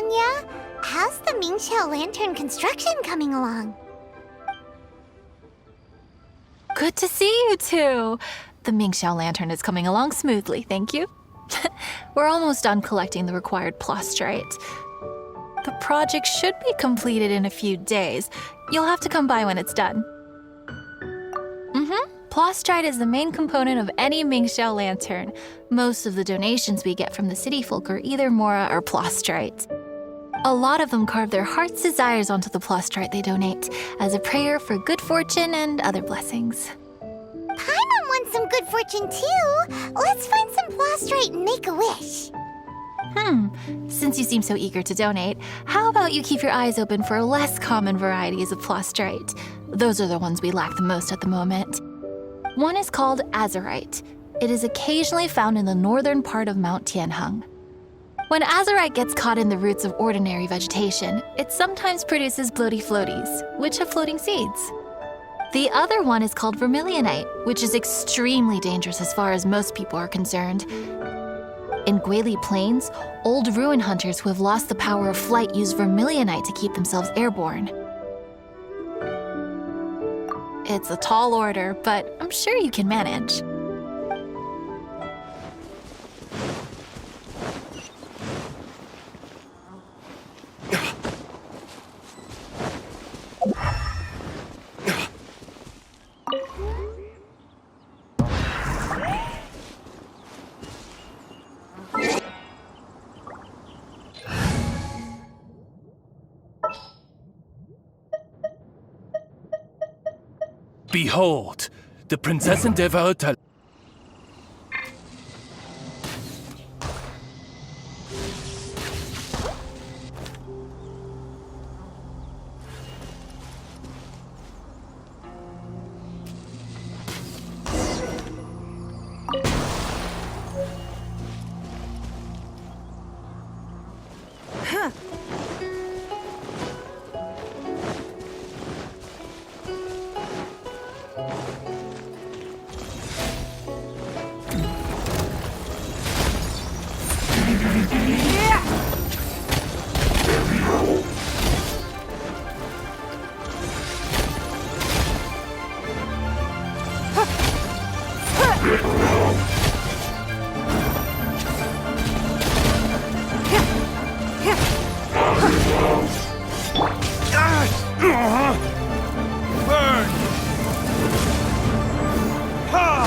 Wanya, how's the Mingxiao Lantern construction coming along? Good to see you two. The Mingxiao Lantern is coming along smoothly, thank you. We're almost done collecting the required plastrite. The project should be completed in a few days. You'll have to come by when it's done. Plastrite is the main component of any Mingxiao Lantern. Most of the donations we get from the city folk are either Mora or plastrite. A lot of them carve their heart's desires onto the plastrite they donate, as a prayer for good fortune and other blessings. Paimon wants some good fortune too. Let's find some plastrite and make a wish. Since you seem so eager to donate, how about you keep your eyes open for less common varieties of plastrite? Those are the ones we lack the most at the moment. One is called azurite. It is occasionally found in the northern part of Mount Tianheng. When azurite gets caught in the roots of ordinary vegetation, it sometimes produces bloaty floaties, which have floating seeds. The other one is called vermilionite, which is extremely dangerous as far as most people are concerned. In Guili Plains, old ruin hunters who have lost the power of flight use vermilionite to keep themselves airborne. It's a tall order, but I'm sure you can manage. Behold, the Prinzessin der Wörter. Burn! Ha!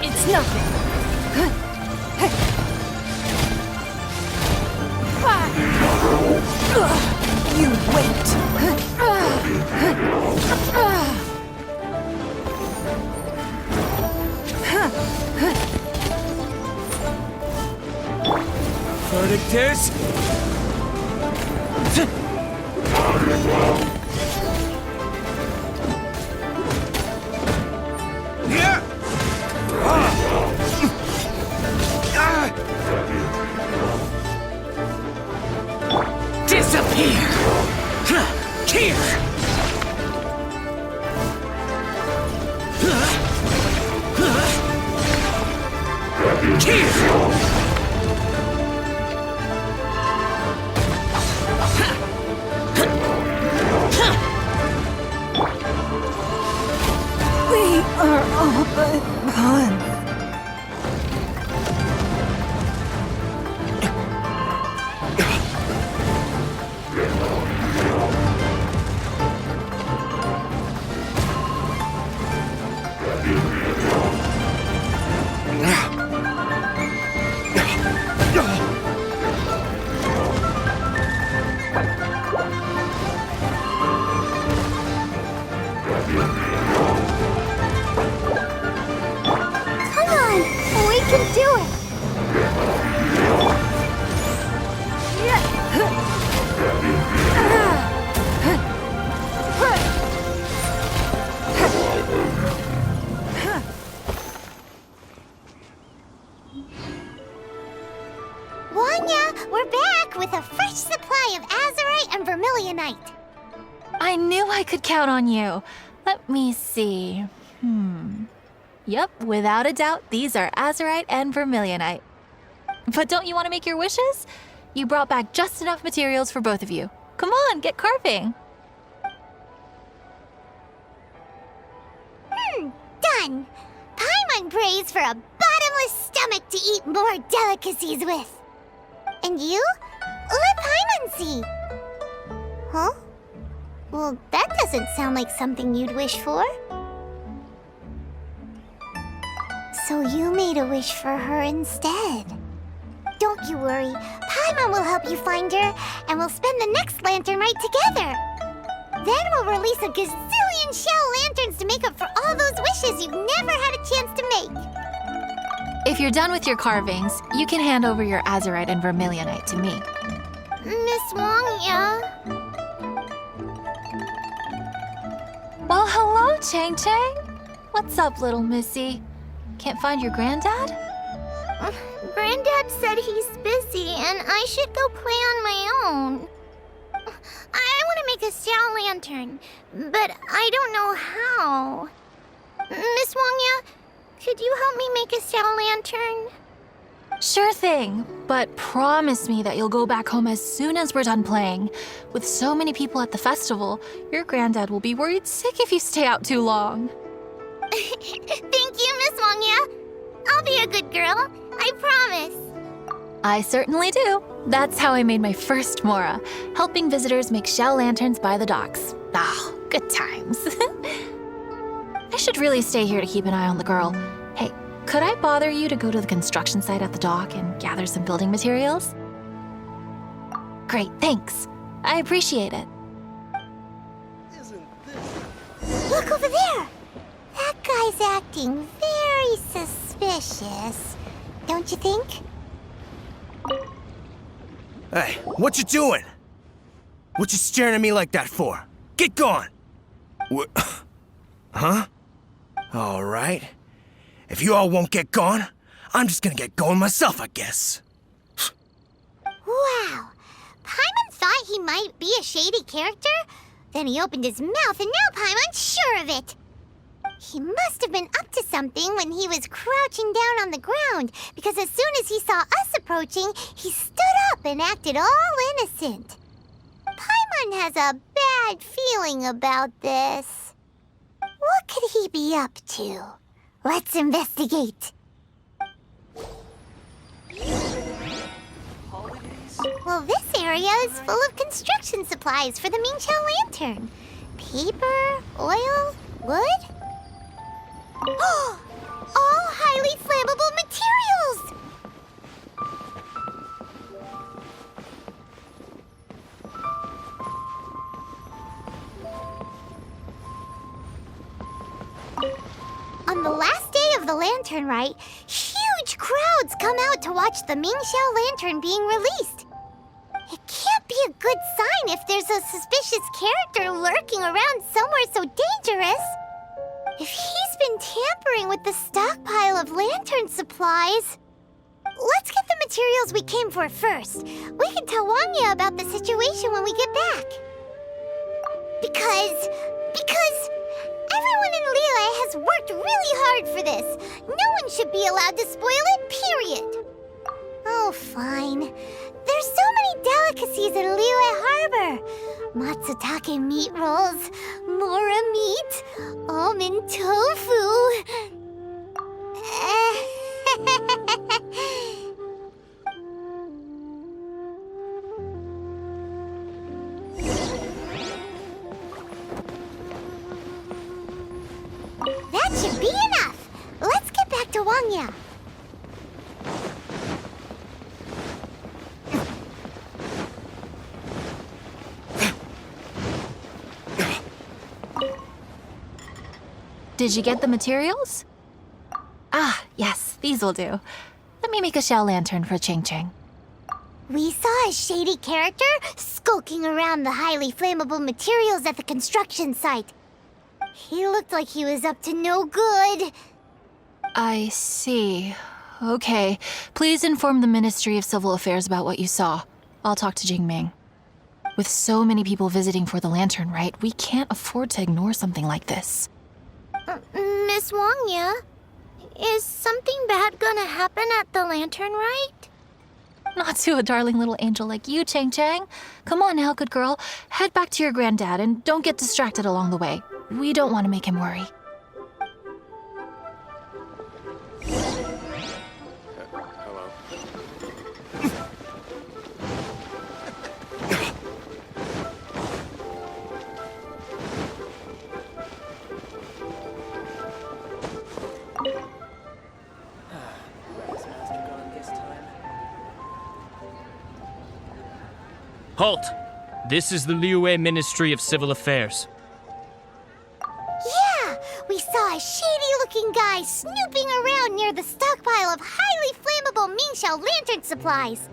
It's nothing. You wait. Verdict is... Disappear! Here! We are all but gone. Come on, we can do it. Wanya, we're back with a fresh supply of azurite and vermilionite. I knew I could count on you. Let me see. Yep, without a doubt, these are azurite and vermilionite. But don't you want to make your wishes? You brought back just enough materials for both of you. Come on, get carving. Done. Paimon prays for a bottomless stomach to eat more delicacies with. And you? Let Paimon see. Huh? Well, that doesn't sound like something you'd wish for. So you made a wish for her instead. Don't you worry. Paimon will help you find her, and we'll spend the next lantern rite together. Then we'll release a gazillion shell lanterns to make up for all those wishes you've never had a chance to make. If you're done with your carvings, you can hand over your azurite and vermilionite to me. Miss Wong, yeah? Well, hello, Chang Chang. What's up, little missy? Can't find your granddad? Granddad said he's busy and I should go play on my own. I want to make a shell lantern, but I don't know how. Miss Wongya, could you help me make a shell lantern? Sure thing, but promise me that you'll go back home as soon as we're done playing. With so many people at the festival, your granddad will be worried sick if you stay out too long. Thank you, Miss Wongya. I'll be a good girl, I promise. I certainly do. That's how I made my first Mora, helping visitors make shell lanterns by the docks. Ah, good times. I should really stay here to keep an eye on the girl. Hey, could I bother you to go to the construction site at the dock and gather some building materials? Great, thanks. I appreciate it. Look over there! That guy's acting very suspicious. Don't you think? Hey, what you doing? What you staring at me like that for? Get gone! What? Huh? All right. If you all won't get gone, I'm just gonna get going myself, I guess. Wow. Paimon thought he might be a shady character? Then he opened his mouth and now Paimon's sure of it. He must have been up to something when he was crouching down on the ground, because as soon as he saw us approaching, he stood up and acted all innocent. Paimon has a bad feeling about this. What could he be up to? Let's investigate. Well, this area is full of construction supplies for the Mingqiao lantern. Paper, oil, wood. All highly flammable materials! On the last day of the lantern rite, huge crowds come out to watch the Mingqiao lantern being released. It can't be a good sign if there's a suspicious character lurking around somewhere so dangerous. If he's been tampering with the stockpile of lantern supplies... Let's get the materials we came for first. We can tell Wangya about the situation when we get back. Because everyone in Liyue has worked really hard for this. No one should be allowed to spoil it, period. Oh, fine. There's so many delicacies in Liyue Harbor. Matsutake meat rolls, mora meat, almond tofu. That should be enough. Let's get back to Wangya. Did you get the materials? Ah, yes, these will do. Let me make a shell lantern for Ching Ching. We saw a shady character skulking around the highly flammable materials at the construction site. He looked like he was up to no good. I see. Okay, please inform the Ministry of Civil Affairs about what you saw. I'll talk to Jingming. With so many people visiting for the lantern rite, we can't afford to ignore something like this. Miss Wangya? Is something bad gonna happen at the lantern rite? Not to a darling little angel like you, Chang Chang. Come on now, good girl. Head back to your granddad and don't get distracted along the way. We don't want to make him worry. Halt! This is the Liyue Ministry of Civil Affairs. Yeah, we saw a shady-looking guy snooping around near the stockpile of highly flammable Mingxiao lantern supplies.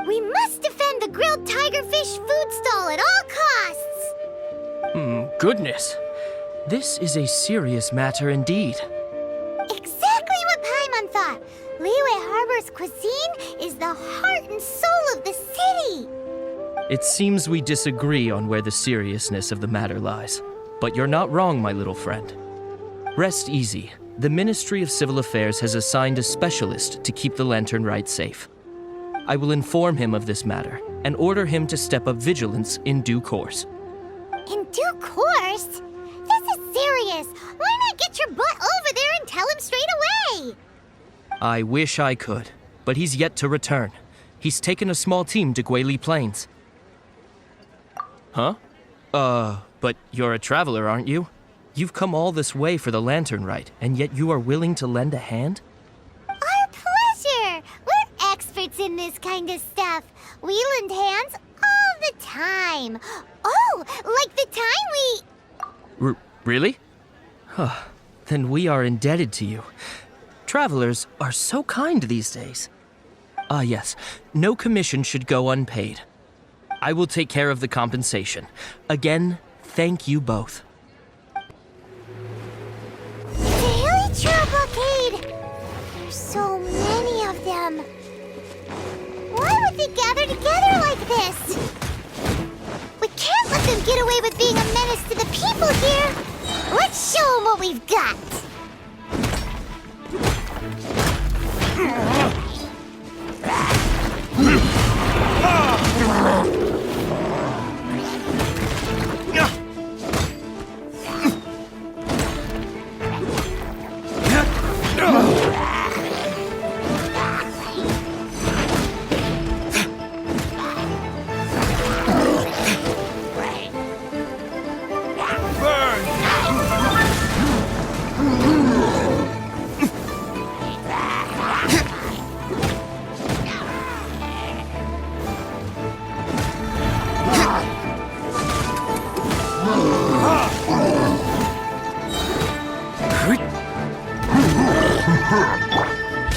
We must defend the grilled tigerfish food stall at all costs. Goodness. This is a serious matter indeed. Exactly what Paimon thought. Liyue Harbor's cuisine is the heart and soul of the city. It seems we disagree on where the seriousness of the matter lies. But you're not wrong, my little friend. Rest easy. The Ministry of Civil Affairs has assigned a specialist to keep the lantern rite safe. I will inform him of this matter and order him to step up vigilance in due course. In due course? This is serious. Why not get your butt over there and tell him straight away? I wish I could, but he's yet to return. He's taken a small team to Guili Plains. Huh? But you're a traveler, aren't you? You've come all this way for the lantern rite, and yet you are willing to lend a hand? Our pleasure! We're experts in this kind of stuff. We lend hands all the time. Oh, like the time we... Really? Huh. Then we are indebted to you. Travelers are so kind these days. Ah, yes. No commission should go unpaid. I will take care of the compensation. Again, thank you both. Daily Trail Blockade! There's so many of them. Why would they gather together like this? We can't let them get away with being a menace to the people here. Let's show them what we've got.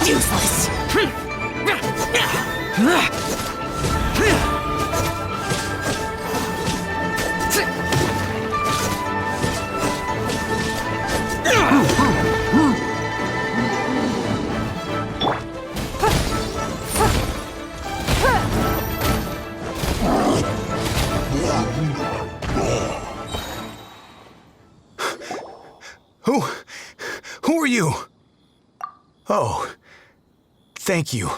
Useless! Who are you? Oh, thank you.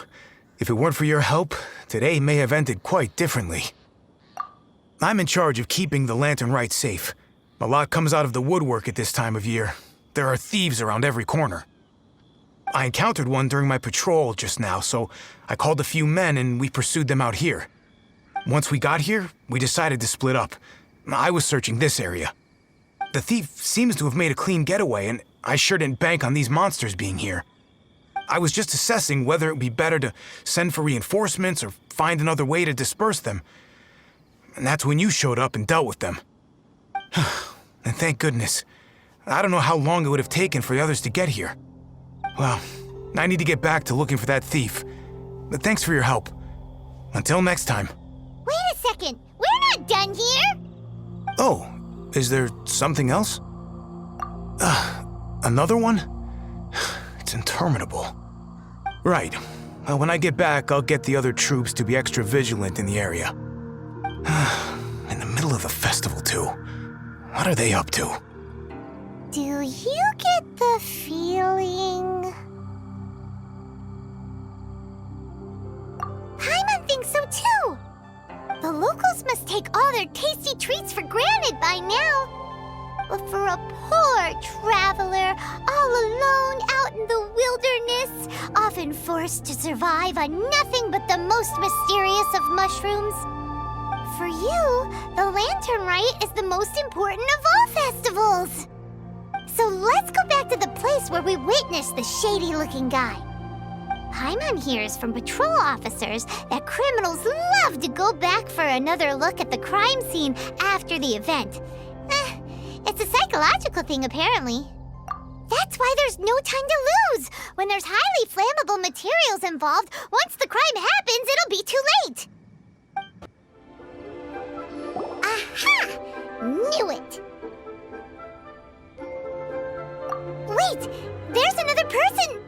If it weren't for your help, today may have ended quite differently. I'm in charge of keeping the lantern rite safe. A lot comes out of the woodwork at this time of year. There are thieves around every corner. I encountered one during my patrol just now, so I called a few men and we pursued them out here. Once we got here, we decided to split up. I was searching this area. The thief seems to have made a clean getaway, and I sure didn't bank on these monsters being here. I was just assessing whether it would be better to send for reinforcements or find another way to disperse them. And that's when you showed up and dealt with them. And thank goodness. I don't know how long it would have taken for the others to get here. Well, I need to get back to looking for that thief. But thanks for your help. Until next time. Wait a second. We're not done here. Oh, is there something else? Another one? It's interminable. Right. Well, when I get back, I'll get the other troops to be extra vigilant in the area. In the middle of the festival, too. What are they up to? Do you get the feeling... Paimon thinks so too! The locals must take all their tasty treats for granted by now. But for a poor traveler, all alone out in the wilderness, often forced to survive on nothing but the most mysterious of mushrooms. For you, the Lantern Rite is the most important of all festivals. So let's go back to the place where we witnessed the shady-looking guy. Paimon hears from patrol officers that criminals love to go back for another look at the crime scene after the event. It's a psychological thing, apparently. That's why there's no time to lose. When there's highly flammable materials involved, once the crime happens, it'll be too late. Aha! Knew it! Wait! There's another person!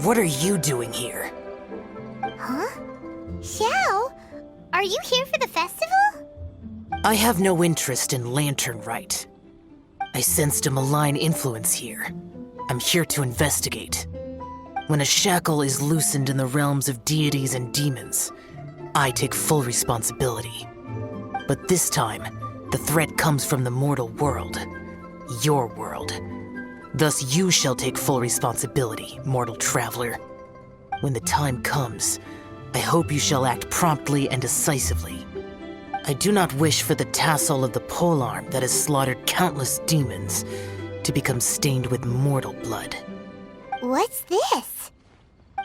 What are you doing here? Huh? Xiao? Are you here for the festival? I have no interest in Lantern Rite. I sensed a malign influence here. I'm here to investigate. When a shackle is loosened in the realms of deities and demons, I take full responsibility. But this time, the threat comes from the mortal world. Your world. Thus you shall take full responsibility, mortal traveler. When the time comes, I hope you shall act promptly and decisively. I do not wish for the tassel of the polearm that has slaughtered countless demons to become stained with mortal blood. What's this?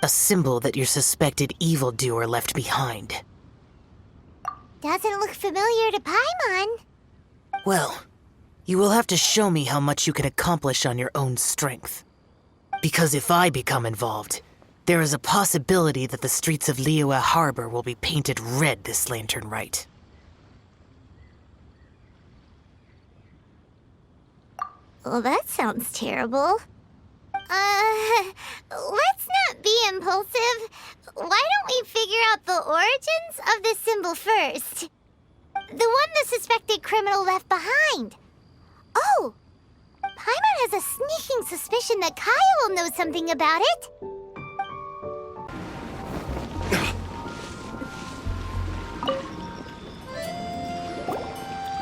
A symbol that your suspected evildoer left behind. Doesn't look familiar to Paimon. Well, you will have to show me how much you can accomplish on your own strength. Because if I become involved, there is a possibility that the streets of Liyue Harbor will be painted red this Lantern Rite. Well, that sounds terrible. Let's not be impulsive. Why don't we figure out the origins of this symbol first? The one the suspected criminal left behind. Oh! Paimon has a sneaking suspicion that Kaya will know something about it.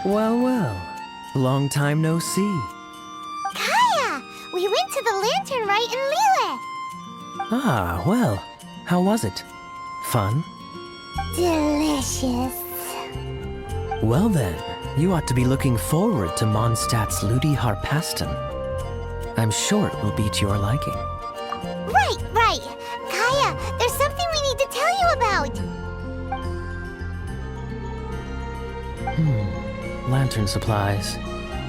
Well, well. Long time no see. Kaya! We went to the Lantern Rite in Liyue. Ah, well. How was it? Fun? Delicious. Well then, you ought to be looking forward to Mondstadt's Ludi Harpaston. I'm sure it will be to your liking. Right. Kaya, there's something we need to tell you about. Lantern supplies.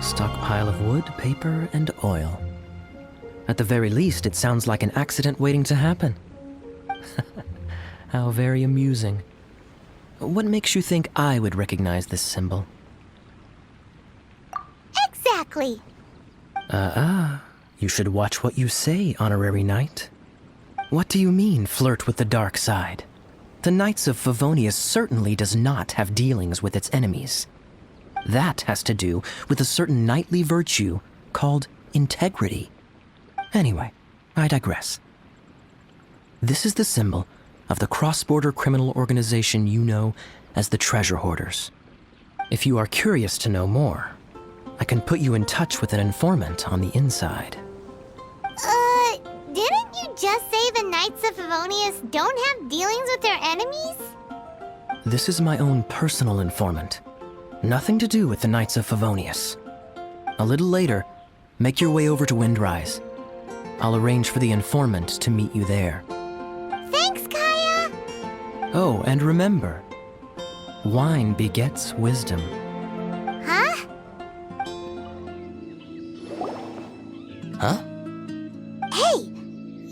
Stockpile of wood, paper, and oil. At the very least, it sounds like an accident waiting to happen. How very amusing. What makes you think I would recognize this symbol? Exactly. You should watch what you say, honorary knight. What do you mean, flirt with the dark side? The Knights of Favonius certainly does not have dealings with its enemies. That has to do with a certain knightly virtue called integrity. Anyway, I digress. This is the symbol of the cross-border criminal organization you know as the Treasure Hoarders. If you are curious to know more, I can put you in touch with an informant on the inside. Didn't you just say the Knights of Favonius don't have dealings with their enemies? This is my own personal informant. Nothing to do with the Knights of Favonius. A little later, make your way over to Windrise. I'll arrange for the informant to meet you there. Thanks, Kaya! Oh, and remember, wine begets wisdom. Huh? Huh? Hey!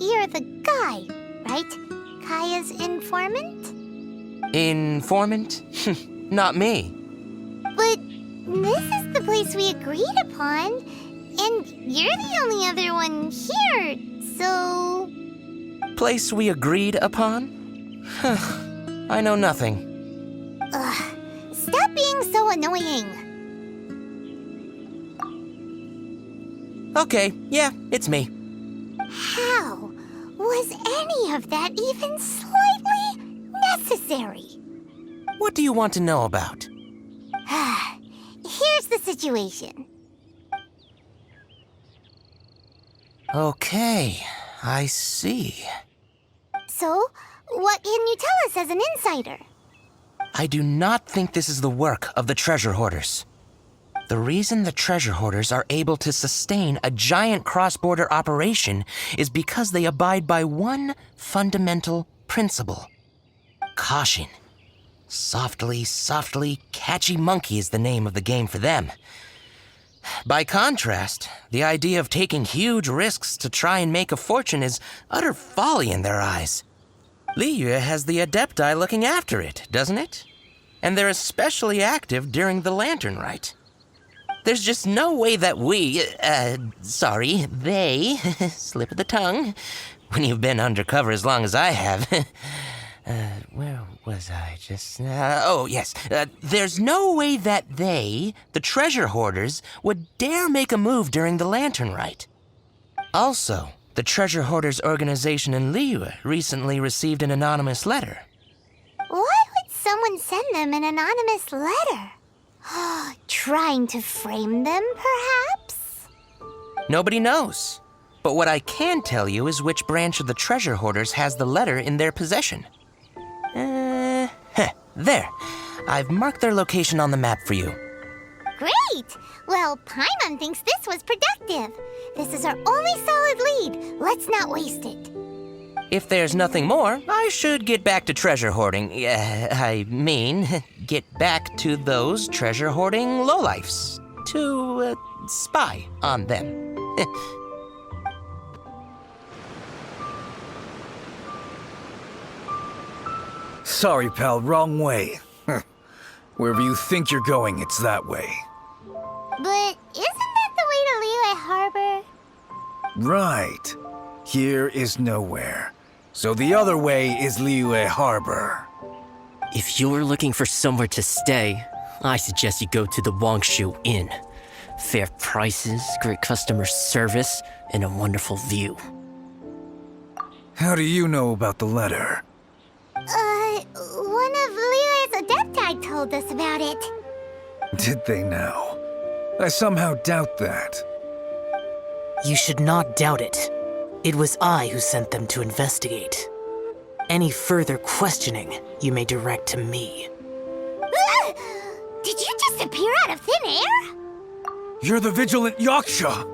You're the guy, right? Kaya's informant? Informant? Not me. But this is the place we agreed upon. And you're the only other one here, so... Place we agreed upon? I know nothing. Ugh, stop being so annoying. Okay, yeah, it's me. How was any of that even slightly necessary? What do you want to know about? Here's the situation. Okay, I see. So, what can you tell us as an insider? I do not think this is the work of the treasure hoarders. The reason the treasure hoarders are able to sustain a giant cross-border operation is because they abide by one fundamental principle. Caution. Softly, softly, catchy monkey is the name of the game for them. By contrast, the idea of taking huge risks to try and make a fortune is utter folly in their eyes. Liyue has the Adepti looking after it, doesn't it? And they're especially active during the Lantern Rite. There's just no way that they, slip of the tongue, when you've been undercover as long as I have. Where was I just now? There's no way that they, the treasure hoarders, would dare make a move during the Lantern Rite. Also, the treasure hoarders organization in Liyue recently received an anonymous letter. Why would someone send them an anonymous letter? Trying to frame them, perhaps? Nobody knows. But what I can tell you is which branch of the treasure hoarders has the letter in their possession. There. I've marked their location on the map for you. Great! Well, Paimon thinks this was productive. This is our only solid lead. Let's not waste it. If there's nothing more, I should get back to treasure hoarding. Get back to those treasure hoarding lowlifes. To, spy on them. Sorry, pal, wrong way. Wherever you think you're going, it's that way. But isn't that the way to Liyue Harbor? Right. Here is nowhere. So the other way is Liyue Harbor. If you're looking for somewhere to stay, I suggest you go to the Wangshu Inn. Fair prices, great customer service, and a wonderful view. How do you know about the letter? One of Liyue's Adepti told us about it. Did they now? I somehow doubt that. You should not doubt it. It was I who sent them to investigate. Any further questioning you may direct to me. Did you just appear out of thin air? You're the vigilant Yaksha!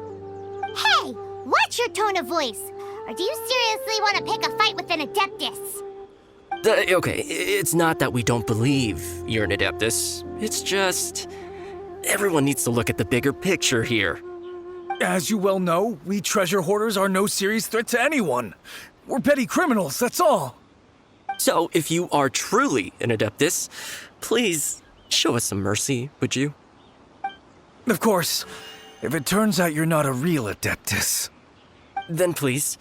Hey, watch your tone of voice. Or do you seriously want to pick a fight with an Adeptus? Okay, it's not that we don't believe you're an Adeptus. It's just... everyone needs to look at the bigger picture here. As you well know, we treasure hoarders are no serious threat to anyone. We're petty criminals, that's all. So, if you are truly an Adeptus, please show us some mercy, would you? Of course, if it turns out you're not a real Adeptus. Then please,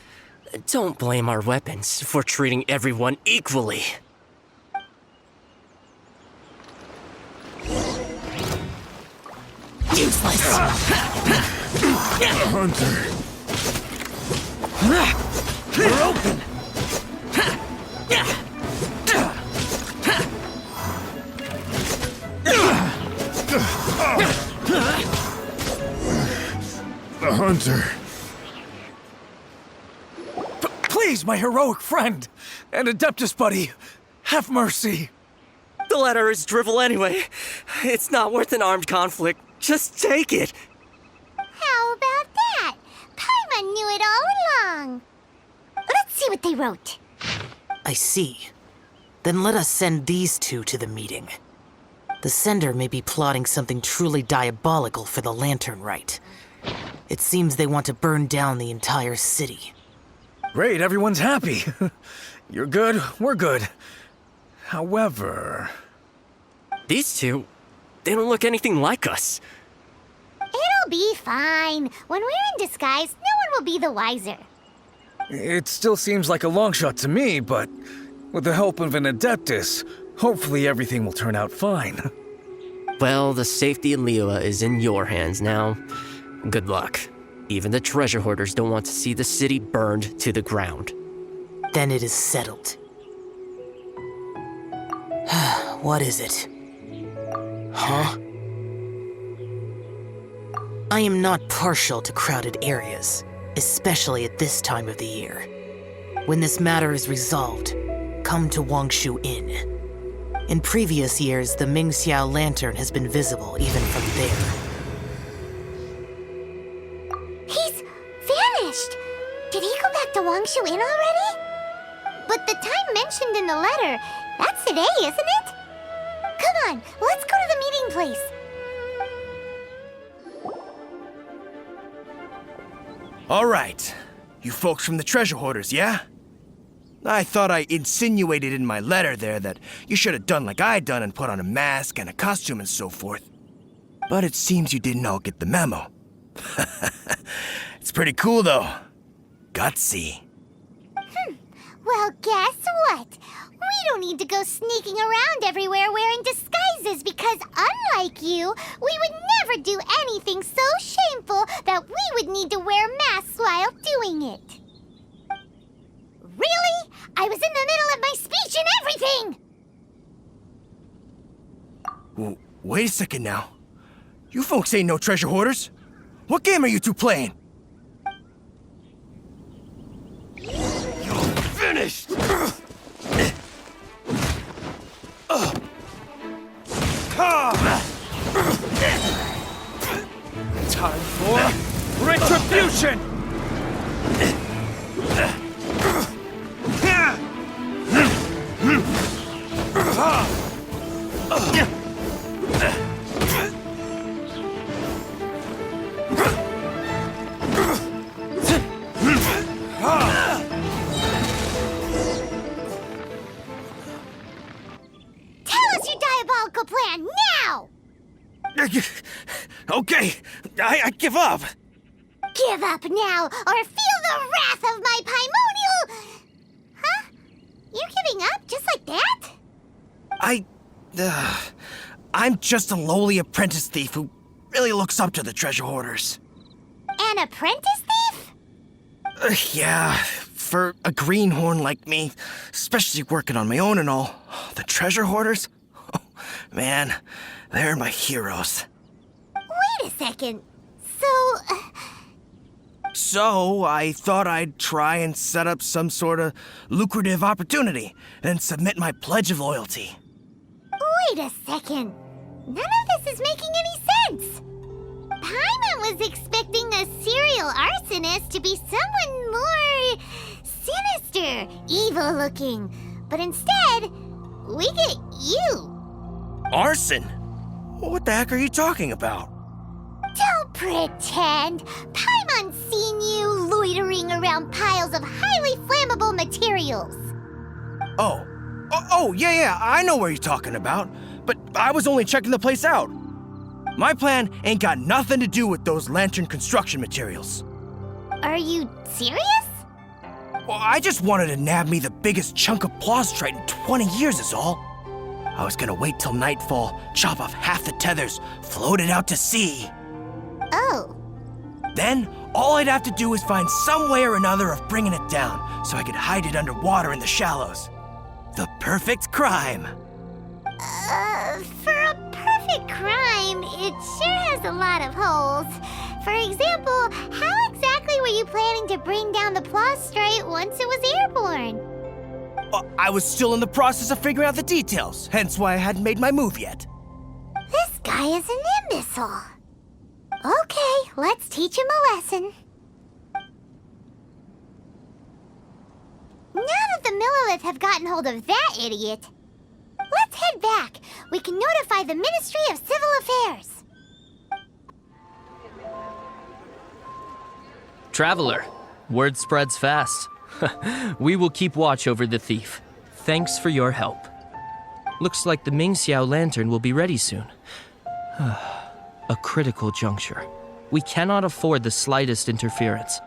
don't blame our weapons for treating everyone equally. Useless! Hunter. We're open! The Hunter. Please, my heroic friend and Adeptus buddy, have mercy. The letter is drivel anyway. It's not worth an armed conflict. Just take it. How about that? Paimon knew it all along. Let's see what they wrote. I see. Then let us send these two to the meeting. The sender may be plotting something truly diabolical for the Lantern Rite. It seems they want to burn down the entire city. Great, everyone's happy. You're good, we're good. However... These two, they don't look anything like us. It'll We'll be fine. When we're in disguise, no one will be the wiser. It still seems like a long shot to me, but with the help of an Adeptus, hopefully everything will turn out fine. Well, the safety of Liyue is in your hands now. Good luck. Even the treasure hoarders don't want to see the city burned to the ground. Then it is settled. What is it? Huh? I am not partial to crowded areas, especially at this time of the year. When this matter is resolved, come to Wangshu Inn. In previous years, the Mingxiao lantern has been visible even from there. He's vanished! Did he go back to Wangshu Inn already? But the time mentioned in the letter, that's today, isn't it? Come on, let's go to the meeting place. All right. You folks from the treasure hoarders, yeah? I thought I insinuated in my letter there that you should have done like I done and put on a mask and a costume and so forth. But it seems you didn't all get the memo. It's pretty cool, though. Gutsy. Well, guess what? We don't need to go sneaking around everywhere wearing disguises because, unlike you, we would never do anything so shameful that we would need to wear masks while doing it. Really? I was in the middle of my speech and everything! Wait a second now. You folks ain't no treasure hoarders. What game are you two playing? You're finished! Time for retribution! Tell us your diabolical plan now! Okay, I give up. Give up now, or feel the wrath of my Paimonial... Huh? You're giving up just like that? I'm just a lowly apprentice thief who really looks up to the treasure hoarders. An apprentice thief? Yeah, for a greenhorn like me, especially working on my own and all, the treasure hoarders? Oh, man, they're my heroes. Wait a second. So, I thought I'd try and set up some sort of lucrative opportunity and submit my pledge of loyalty. Wait a second. None of this is making any sense. Paimon was expecting a serial arsonist to be someone more sinister, evil-looking. But instead, we get you. Arson? What the heck are you talking about? Don't pretend. Paimon's seen you loitering around piles of highly flammable materials. Oh, yeah, I know what you're talking about. But I was only checking the place out. My plan ain't got nothing to do with those lantern construction materials. Are you serious? Well, I just wanted to nab me the biggest chunk of plaustrite in 20 years is all. I was gonna wait till nightfall, chop off half the tethers, float it out to sea. Oh. Then, all I'd have to do is find some way or another of bringing it down so I could hide it underwater in the shallows. The perfect crime. For a perfect crime, it sure has a lot of holes. For example, how exactly were you planning to bring down the plaustrite once it was airborne? I was still in the process of figuring out the details, hence why I hadn't made my move yet. This guy is an imbecile. Okay, let's teach him a lesson. Now that the Millilith have gotten hold of that idiot, let's head back. We can notify the Ministry of Civil Affairs. Traveler, word spreads fast. We will keep watch over the thief. Thanks for your help. Looks like the Mingxiao lantern will be ready soon. A critical juncture. We cannot afford the slightest interference.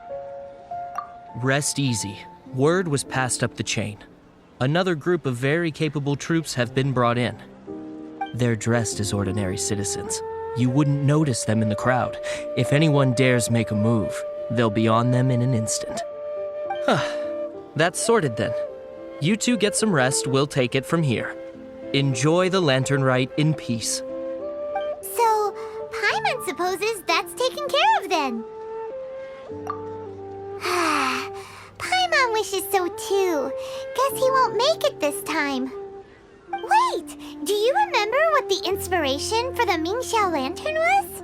Rest easy. Word was passed up the chain. Another group of very capable troops have been brought in. They're dressed as ordinary citizens. You wouldn't notice them in the crowd. If anyone dares make a move, they'll be on them in an instant. That's sorted then. You two get some rest, we'll take it from here. Enjoy the lantern rite in peace. So, Paimon supposes that's taken care of then. Paimon wishes so too. Guess he won't make it this time. Wait, do you remember what the inspiration for the Mingxiao lantern was?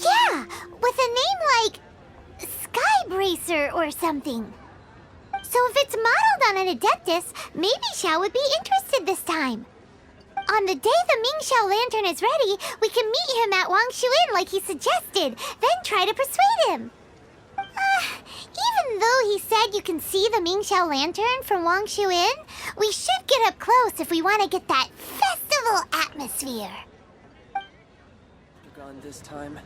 Yeah, with a name like Skybracer or something. So if it's modeled on an Adeptus, maybe Xiao would be interested this time. On the day the Mingxiao lantern is ready, we can meet him at Wangshu Inn like he suggested, then try to persuade him. Even though he said you can see the Mingxiao lantern from Wangshu Inn, we should get up close if we want to get that festival atmosphere. Gone this time.